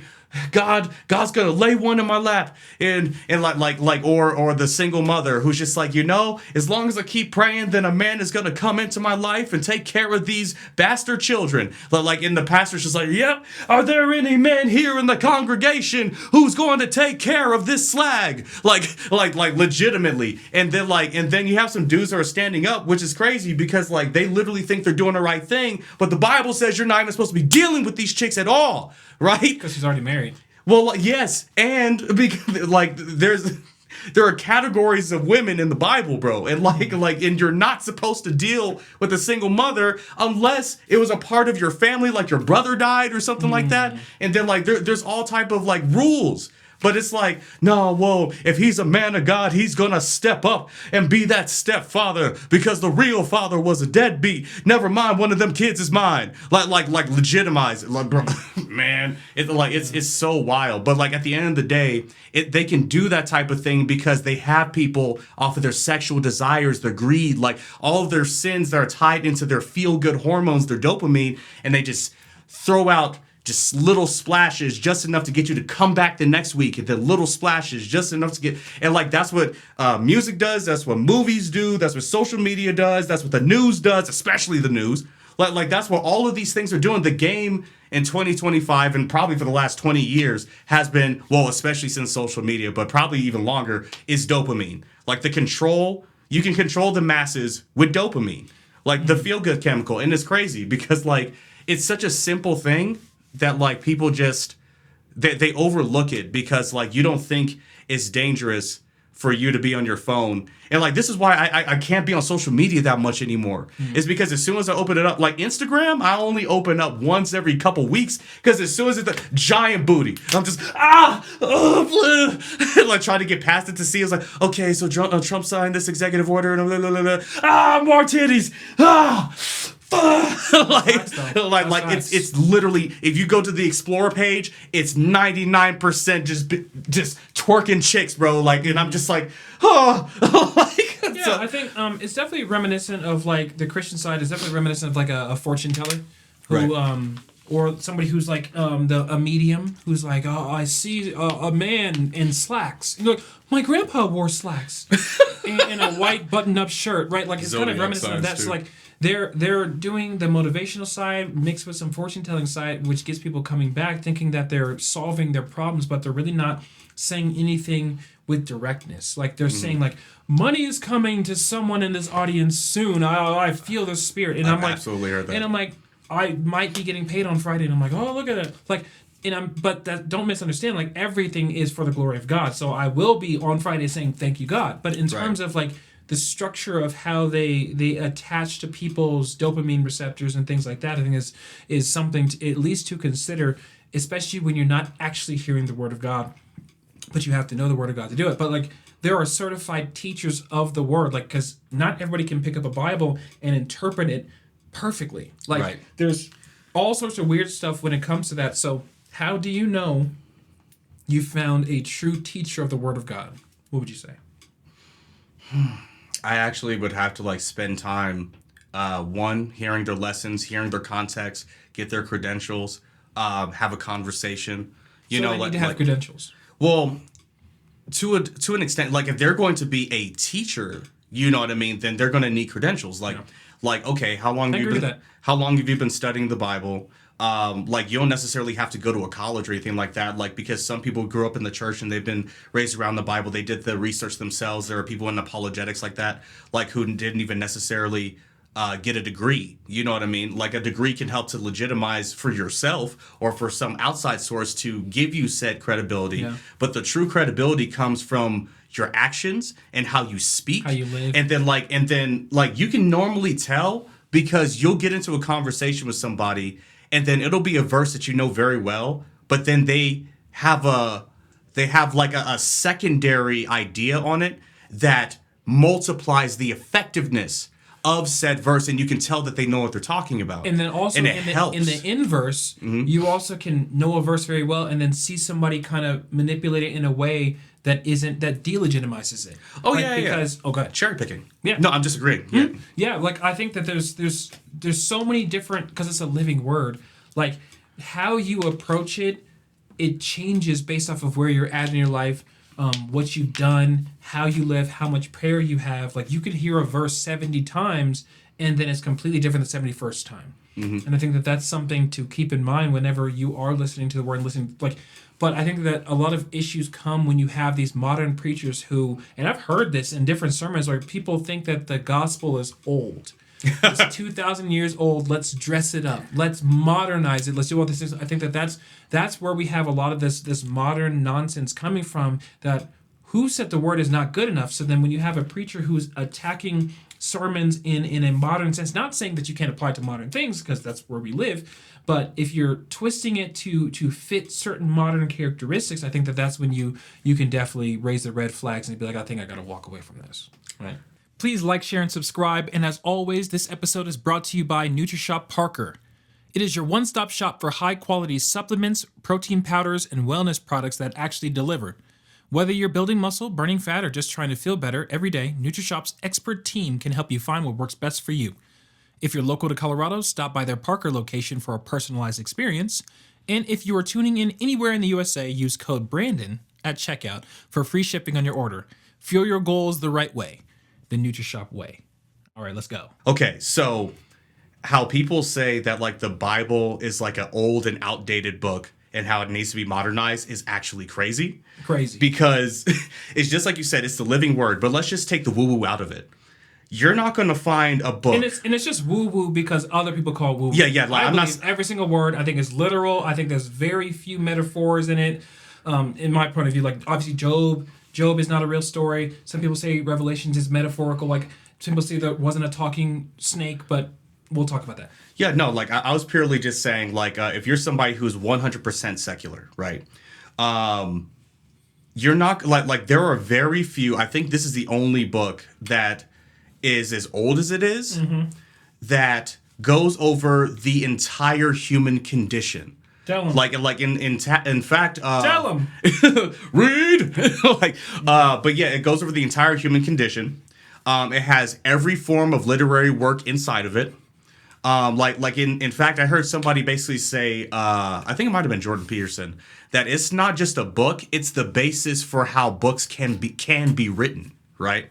God's gonna lay one in my lap, and or the single mother who's just like, as long as I keep praying, then a man is gonna come into my life and take care of these bastard children. And the pastor's just like, yep, are there any men here in the congregation who's going to take care of this slag? Like legitimately. And then you have some dudes that are standing up, which is crazy because they literally think they're doing the right thing, but the Bible says you're not even supposed to be dealing with these chicks at all, right? Because she's already married. Well, yes, and because there are categories of women in the Bible, bro, and and you're not supposed to deal with a single mother unless it was a part of your family, like your brother died or something like that, and then there's all type of rules. But it's no, if he's a man of God, he's gonna step up and be that stepfather because the real father was a deadbeat. Never mind, one of them kids is mine. Legitimize it, bro. Man, it's so wild. But at the end of the day, they can do that type of thing because they have people off of their sexual desires, their greed, all of their sins that are tied into their feel-good hormones, their dopamine, and they just throw out just little splashes, just enough to get you to come back the next week, and then little splashes, just enough to get, and that's what music does, that's what movies do, that's what social media does, that's what the news does, especially the news. That's what all of these things are doing. The game in 2025, and probably for the last 20 years, has been, especially since social media, but probably even longer, is dopamine. The control, you can control the masses with dopamine, the feel-good chemical, and it's crazy because it's such a simple thing that people just they overlook it because you don't think it's dangerous for you to be on your phone. And this is why I can't be on social media that much anymore. It's because as soon as I open it up, Instagram, I only open up once every couple weeks because as soon as it's a giant booty, I'm just trying to get past it to see. It's okay, so Trump signed this executive order and more titties. It's literally, if you go to the Explorer page, it's 99% just twerking chicks, bro. And I'm just I think it's definitely reminiscent of the Christian side is definitely reminiscent of a fortune teller who or somebody who's a medium who's I see a man in slacks. And you're my grandpa wore slacks and a white button-up shirt, right? It's kind of reminiscent of that. Too. So they're doing the motivational side mixed with some fortune-telling side, which gets people coming back thinking that they're solving their problems, but they're really not saying anything with directness. They're saying money is coming to someone in this audience soon. I feel the spirit, and I'm absolutely heard that. And I'm I might be getting paid on Friday, and I'm oh, look at it. But that don't misunderstand. Everything is for the glory of God. So I will be on Friday saying thank you, God. But in terms of the structure of how they attach to people's dopamine receptors and things like that, I think is something at least to consider, especially when you're not actually hearing the word of God, but you have to know the word of God to do it. But there are certified teachers of the word, because not everybody can pick up a Bible and interpret it perfectly. There's all sorts of weird stuff when it comes to that. So how do you know you found a true teacher of the word of God? What would you say? I actually would have to spend time, hearing their lessons, hearing their context, get their credentials, have a conversation. They need to have credentials. Well, to an extent, if they're going to be a teacher, you know what I mean, then they're going to need credentials. Okay, how long have you been studying the Bible? You don't necessarily have to go to a college or anything like that, because some people grew up in the church and they've been raised around the Bible. They did the research themselves. There are people in apologetics like that, who didn't even necessarily get a degree. You know what I mean? A degree can help to legitimize for yourself or for some outside source to give you said credibility. Yeah. But the true credibility comes from your actions and how you speak, how you live, and then you can normally tell because you'll get into a conversation with somebody. And then it'll be a verse that you know very well, but then they have a secondary idea on it that multiplies the effectiveness of said verse, and you can tell that they know what they're talking about. And then also in the inverse, you also can know a verse very well and then see somebody kind of manipulate it in a way that delegitimizes it. Oh, go ahead. Cherry picking. Yeah. No, I'm disagreeing. Mm-hmm. Yeah, I think that there's so many different, because it's a living word, how you approach it it changes based off of where you're at in your life, what you've done, how you live, how much prayer you have. Like, you could hear a verse 70 times, and then it's completely different the 71st time. Mm-hmm. And I think that that's something to keep in mind whenever you are listening to the word and listening. But I think that a lot of issues come when you have these modern preachers who, and I've heard this in different sermons, where people think that the gospel is old. It's 2,000 years old. Let's dress it up. Let's modernize it. Let's do all these things. I think that that's where we have a lot of this modern nonsense coming from, that who said the word is not good enough. So then when you have a preacher who's attacking sermons in a modern sense, not saying that you can't apply it to modern things, because that's where we live, but if you're twisting it to fit certain modern characteristics, I think that that's when you can definitely raise the red flags and be like, I think I got to walk away from this. Right. Please like, share, and subscribe. And as always, this episode is brought to you by Nutrishop Parker. It is your one-stop shop for high-quality supplements, protein powders, and wellness products that actually deliver. Whether you're building muscle, burning fat, or just trying to feel better every day, Nutrishop's expert team can help you find what works best for you. If you're local to Colorado, stop by their Parker location for a personalized experience. And if you are tuning in anywhere in the USA, use code BRANDON at checkout for free shipping on your order. Fuel your goals the right way. The Nutrishop way. All right, let's go. Okay, so how people say that like the Bible is like an old and outdated book and how it needs to be modernized is actually crazy. Crazy. Because it's just like you said, it's the living word, but let's just take the woo-woo out of it. You're not going to find a book. And it's just woo-woo because other people call woo-woo. Yeah. Like, I believe every single word. I think it's literal. I think there's very few metaphors in it. In my point of view, like obviously Job is not a real story. Some people say Revelations is metaphorical. Like some people say there wasn't a talking snake, but we'll talk about that. Yeah, no, like I was purely just saying, like, if you're somebody who's 100% secular, right? You're not like there are very few. I think this is the only book that is as old as it is, that goes over the entire human condition. Tell him. Like in fact, tell him. Read. But yeah, it goes over the entire human condition. It has every form of literary work inside of it. In fact, I heard somebody basically say, I think it might have been Jordan Peterson, that it's not just a book; it's the basis for how books can be written, right?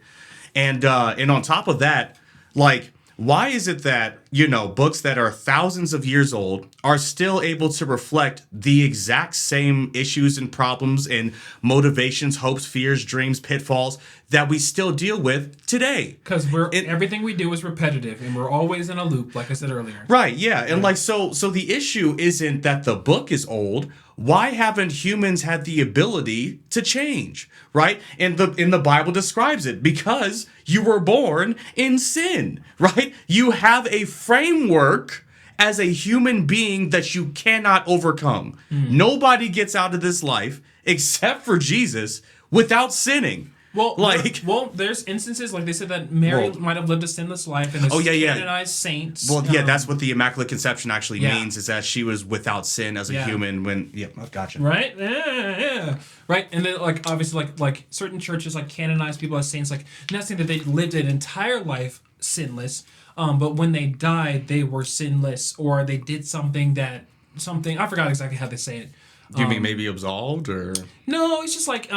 And on top of that, like, why is it that, you know, books that are thousands of years old are still able to reflect the exact same issues and problems and motivations, hopes, fears, dreams, pitfalls that we still deal with today? Because everything we do is repetitive, and we're always in a loop, like I said earlier. Right, yeah. And like so the issue isn't that the book is old. Why haven't humans had the ability to change, right? And the Bible describes it, because you were born in sin, right? You have a framework as a human being that you cannot overcome. Nobody gets out of this life except for Jesus without sinning. Well, there's instances, like they said, that Mary might have lived a sinless life, and canonized saints. Well, yeah, that's what the Immaculate Conception actually means, is that she was without sin as a human when, gotcha. Right? Yeah. Right? And then, like, obviously, like certain churches, like, canonize people as saints, like, not saying that they lived an entire life sinless, but when they died, they were sinless, or they did something, I forgot exactly how they say it. Do you mean maybe absolved, or? No, it's just like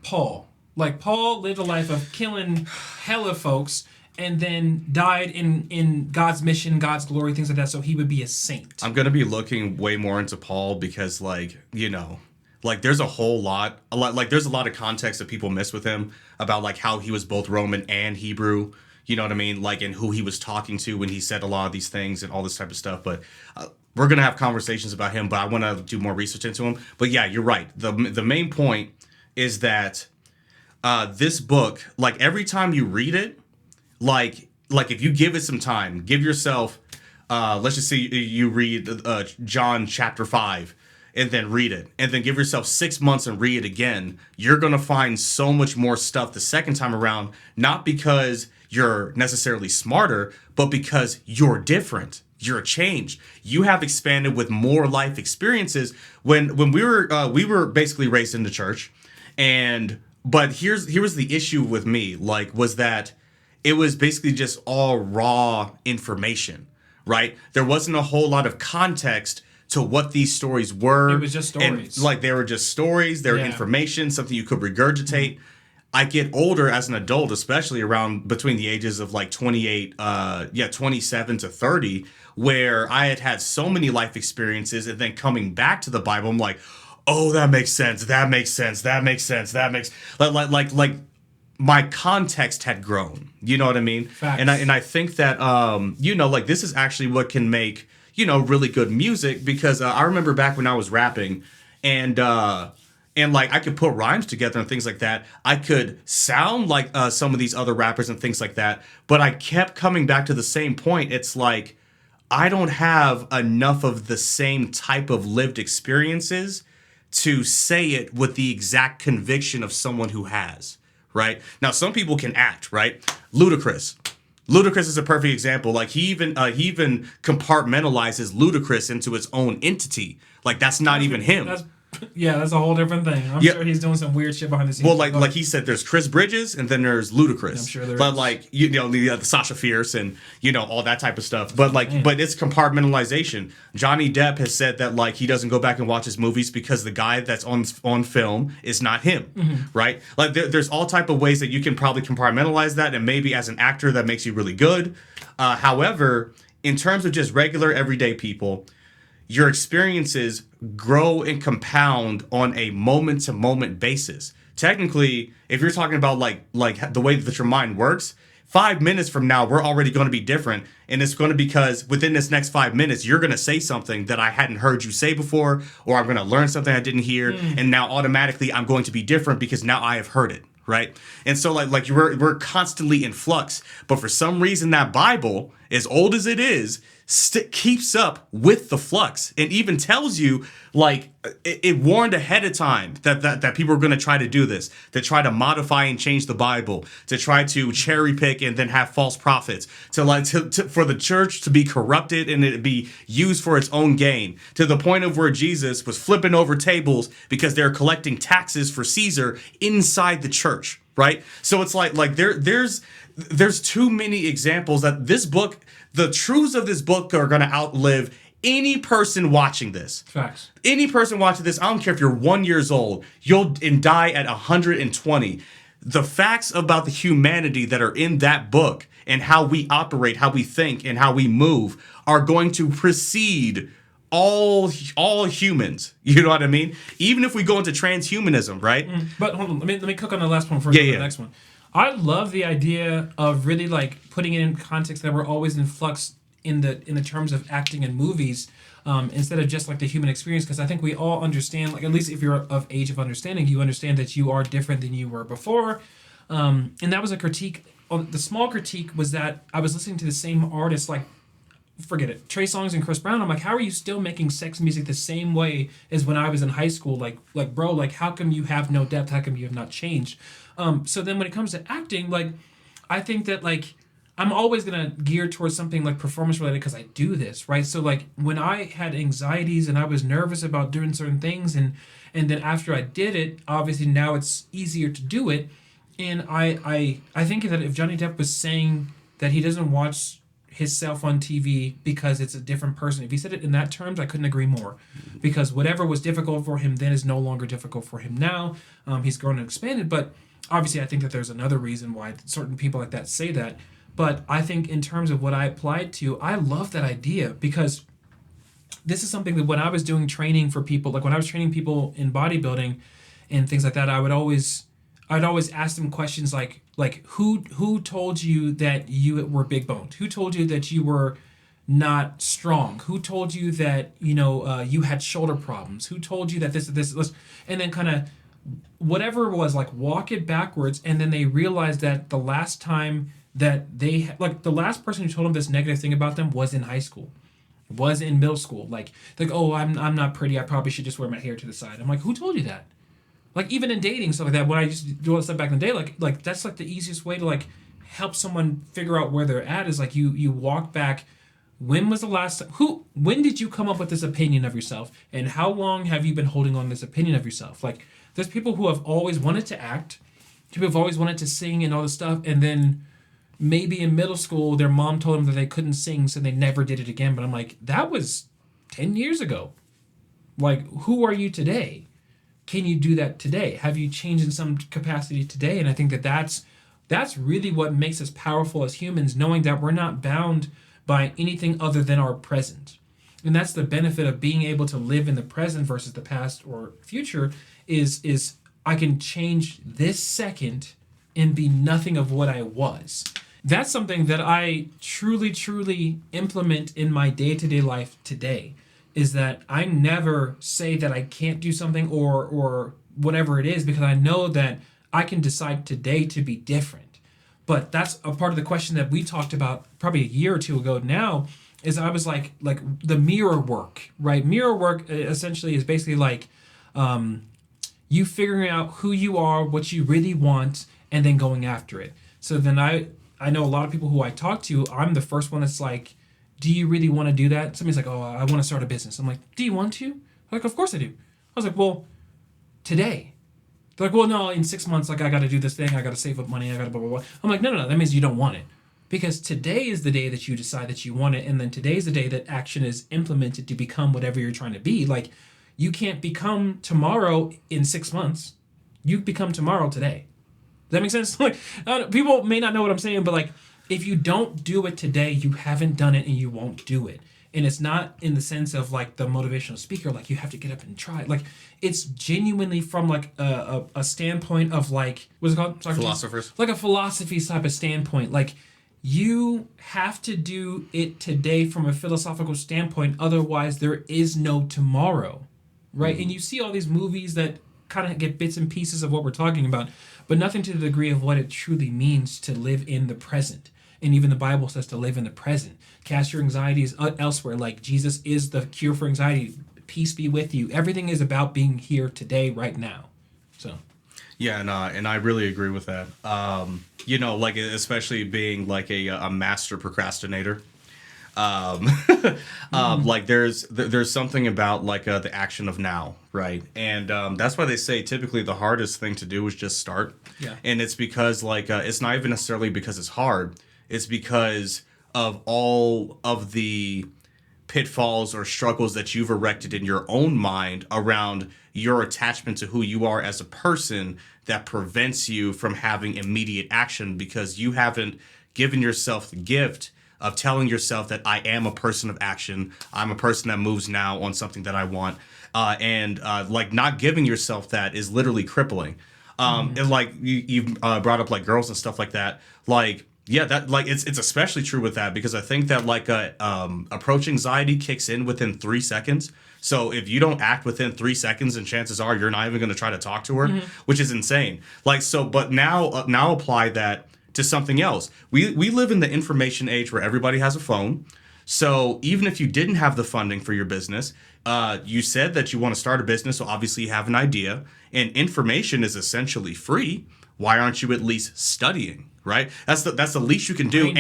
Paul. Like, Paul lived a life of killing hella folks and then died in God's mission, God's glory, things like that, so he would be a saint. I'm going to be looking way more into Paul because, like, you know, like, there's there's a lot of context that people miss with him about, like, how he was both Roman and Hebrew, you know what I mean? Like, and who he was talking to when he said a lot of these things and all this type of stuff. But we're going to have conversations about him, but I want to do more research into him. But yeah, you're right. The main point is that this book, like, every time you read it, like if you give it some time, give yourself, let's just say you read John chapter 5 and then read it, and then give yourself 6 months and read it again, you're going to find so much more stuff the second time around, not because you're necessarily smarter, but because you're different. You're changed. You have expanded with more life experiences. When we were basically raised in the church, but here was the issue with me, like, was that it was basically just all raw information, right? There wasn't a whole lot of context to what these stories were. It was just stories. And, like, they were just stories. They were information, something you could regurgitate. Mm-hmm. I get older as an adult, especially around between the ages of like 27 to 30, where I had so many life experiences, and then coming back to the Bible, I'm like, oh, that makes sense. That makes sense. That makes sense. That makes like my context had grown. You know what I mean? Facts. And I think that like this is actually what can make really good music, because I remember back when I was rapping and like I could put rhymes together and things like that. I could sound like some of these other rappers and things like that. But I kept coming back to the same point. It's like I don't have enough of the same type of lived experiences to say it with the exact conviction of someone who has. Right? Now, some people can act, right? Ludacris is a perfect example. Like he even compartmentalizes Ludacris into its own entity. Like that's not even him. That's a whole different thing. I'm sure he's doing some weird shit behind the scenes. Well, like he said, there's Chris Bridges and then there's Ludacris. I'm sure there but is. Like the Sasha Fierce and all that type of stuff. But but it's compartmentalization. Johnny Depp has said that like he doesn't go back and watch his movies because the guy that's on film is not him, right? Like there's all type of ways that you can probably compartmentalize that, and maybe as an actor that makes you really good. However, in terms of just regular everyday people, your experiences grow and compound on a moment-to-moment basis. Technically, if you're talking about like the way that your mind works, 5 minutes from now, we're already going to be different. And it's going to be because within this next 5 minutes, you're going to say something that I hadn't heard you say before, or I'm going to learn something I didn't hear. And now automatically I'm going to be different because now I have heard it. Right. And so like we're constantly in flux. But for some reason, that Bible, as old as it is, keeps up with the flux, and even tells you like it warned ahead of time that people are going to try to do this, to try to modify and change the Bible, to try to cherry pick and then have false prophets, to for the church to be corrupted and it be used for its own gain, to the point of where Jesus was flipping over tables because they're collecting taxes for Caesar inside the church. Right. So it's like there's too many examples that this book, the truths of this book are going to outlive any person watching this. Facts. Any person watching this, I don't care if you're 1 year old, you'll die at 120. The facts about the humanity that are in that book and how we operate, how we think, and how we move are going to precede all humans. You know what I mean? Even if we go into transhumanism, right? But hold on, let me cook on the last one first. The next one. I love the idea of really like putting it in context that we're always in flux in the terms of acting in movies, instead of just like the human experience, because I think we all understand, like at least if you're of age of understanding, you understand that you are different than you were before. And that was a critique. The small critique was that I was listening to the same artist, like forget it, Trey Songz and Chris Brown. I'm like, how are you still making sex music the same way as when I was in high school? Like bro, like how come you have no depth? How come you have not changed? So then when it comes to acting, like I think that like I'm always gonna gear towards something like performance related because I do this, right? So like when I had anxieties and I was nervous about doing certain things, and then after I did it, obviously now it's easier to do it. And I think that if Johnny Depp was saying that he doesn't watch himself on TV because it's a different person, if he said it in that terms, I couldn't agree more. Because whatever was difficult for him then is no longer difficult for him now. He's grown and expanded, but obviously I think that there's another reason why certain people like that say that. But I think in terms of what I applied to, I love that idea, because this is something that when I was doing training for people, like when I was training people in bodybuilding and things like that, I'd always ask them questions like who told you that you were big boned? Who told you that you were not strong? Who told you that you had shoulder problems? Who told you that this, and then kind of whatever it was, like walk it backwards, and then they realized that the last time that they the last person who told them this negative thing about them was in high school, was in middle school. Like oh, I'm not pretty, I probably should just wear my hair to the side. I'm like, who told you that? Like even in dating, stuff like that, when I used to do all that stuff back in the day, like that's like the easiest way to like help someone figure out where they're at is like you walk back. When was the last time, when did you come up with this opinion of yourself, and how long have you been holding on to this opinion of yourself? Like there's people who have always wanted to act, people who have always wanted to sing and all this stuff, and then maybe in middle school their mom told them that they couldn't sing, so they never did it again. But I'm like, that was 10 years ago. Like, who are you today? Can you do that today? Have you changed in some capacity today? And I think that that's really what makes us powerful as humans, knowing that we're not bound by anything other than our present. And that's the benefit of being able to live in the present versus the past or future is I can change this second and be nothing of what I was. That's something that I truly, truly implement in my day-to-day life today, is that I never say that I can't do something or whatever it is, because I know that I can decide today to be different. But that's a part of the question that we talked about probably a year or two ago now, is I was like the mirror work, right? Mirror work essentially is basically like you figuring out who you are, what you really want, and then going after it. So then I know a lot of people who I talk to, I'm the first one that's like, do you really want to do that? Somebody's like, oh, I want to start a business. I'm like, do you want to? I'm like, of course I do. I was like, well, today. They're like, well, no, in 6 months, like, I got to do this thing. I got to save up money. I got to blah, blah, blah. I'm like, no. That means you don't want it. Because today is the day that you decide that you want it. And then today's the day that action is implemented to become whatever you're trying to be. Like, you can't become tomorrow in 6 months. You become tomorrow today. Does that make sense? Like, people may not know what I'm saying, but like, if you don't do it today, you haven't done it and you won't do it. And it's not in the sense of like the motivational speaker, like you have to get up and try it. Like, it's genuinely from like a standpoint of like, what's it called? Philosophers. Like a philosophy type of standpoint. Like, you have to do it today from a philosophical standpoint. Otherwise, there is no tomorrow, right? Mm-hmm. And you see all these movies that kind of get bits and pieces of what we're talking about, but nothing to the degree of what it truly means to live in the present. And even the Bible says to live in the present. Cast your anxieties elsewhere. Like, Jesus is the cure for anxiety. Peace be with you. Everything is about being here today, right now. So. Yeah, and I really agree with that. Like, especially being like a master procrastinator. Like there's something about like the action of now, right? And that's why they say typically the hardest thing to do is just start. Yeah. And it's because like it's not even necessarily because it's hard. It's because of all of the pitfalls or struggles that you've erected in your own mind around your attachment to who you are as a person that prevents you from having immediate action, because you haven't given yourself the gift of telling yourself that I am a person of action. I'm a person that moves now on something that I want. And like not giving yourself that is literally crippling. And like you've brought up like girls and stuff like that. Like, yeah, that like it's especially true with that, because I think that like approach anxiety kicks in within 3 seconds. So if you don't act within 3 seconds, and chances are you're not even going to try to talk to her, which is insane. Like, so, but now apply that to something else. We live in the information age where everybody has a phone. So even if you didn't have the funding for your business, you said that you want to start a business, so obviously you have an idea, and information is essentially free. Why aren't you at least studying, right? That's the least you can do,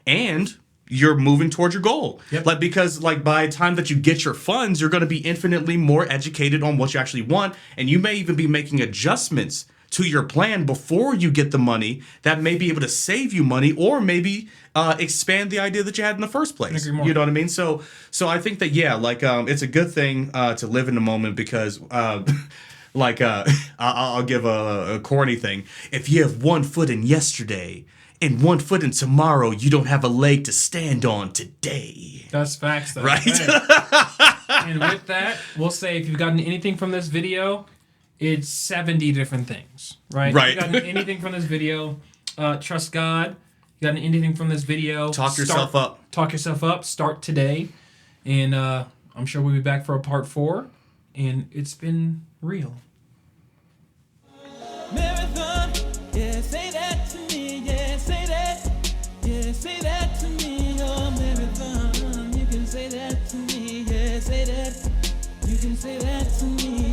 and you're moving towards your goal. Yep. Like, because like by the time that you get your funds, you're going to be infinitely more educated on what you actually want, and you may even be making adjustments to your plan before you get the money that may be able to save you money, or maybe expand the idea that you had in the first place. You know what I mean? So I think that, yeah, like it's a good thing to live in the moment, because like I'll give a corny thing. If you have 1 foot in yesterday and 1 foot in tomorrow, you don't have a leg to stand on today. That's facts, though. Right? And with that, we'll say if you've gotten anything from this video, it's 70 different things, right? Right. If you've gotten anything from this video, trust God. You gotten anything from this video, Talk yourself up. Talk yourself up. Start today. And I'm sure we'll be back for a part 4. And it's been real. Marathon, yeah, say that to me, yeah, say that to me, oh, marathon, you can say that to me, yeah, say that, you can say that to me.